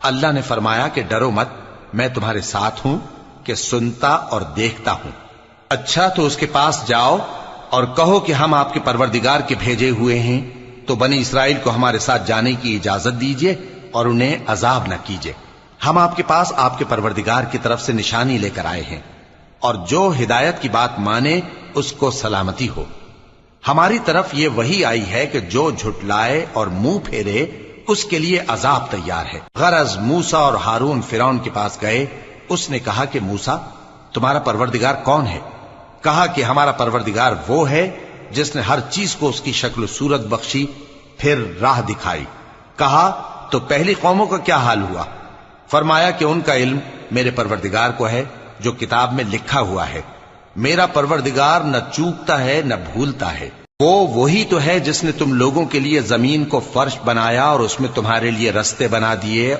اللہ نے فرمایا کہ ڈرو مت، میں تمہارے ساتھ ہوں کہ سنتا اور دیکھتا ہوں۔ اچھا تو اس کے پاس جاؤ اور کہو کہ ہم آپ کے پروردگار کے بھیجے ہوئے ہیں، تو بنی اسرائیل کو ہمارے ساتھ جانے کی اجازت دیجیے اور انہیں عذاب نہ کیجیے۔ ہم آپ کے پاس آپ کے پروردگار کی طرف سے نشانی لے کر آئے ہیں، اور جو ہدایت کی بات مانے اس کو سلامتی ہو۔ ہماری طرف یہ وحی آئی ہے کہ جو جھٹلائے اور منہ پھیرے اس کے لیے عذاب تیار ہے۔ غرض موسیٰ اور ہارون فرعون کے پاس گئے، اس نے کہا کہ موسیٰ تمہارا پروردگار کون ہے؟ کہا کہ ہمارا پروردگار وہ ہے جس نے ہر چیز کو اس کی شکل و صورت بخشی، پھر راہ دکھائی۔ کہا تو پہلی قوموں کا کیا حال ہوا؟ فرمایا کہ ان کا علم میرے پروردگار کو ہے جو کتاب میں لکھا ہوا ہے۔ میرا پروردگار نہ چوکتا ہے نہ بھولتا ہے۔ وہ وہی تو ہے جس نے تم لوگوں کے لیے زمین کو فرش بنایا اور اس میں تمہارے لیے رستے بنا دیے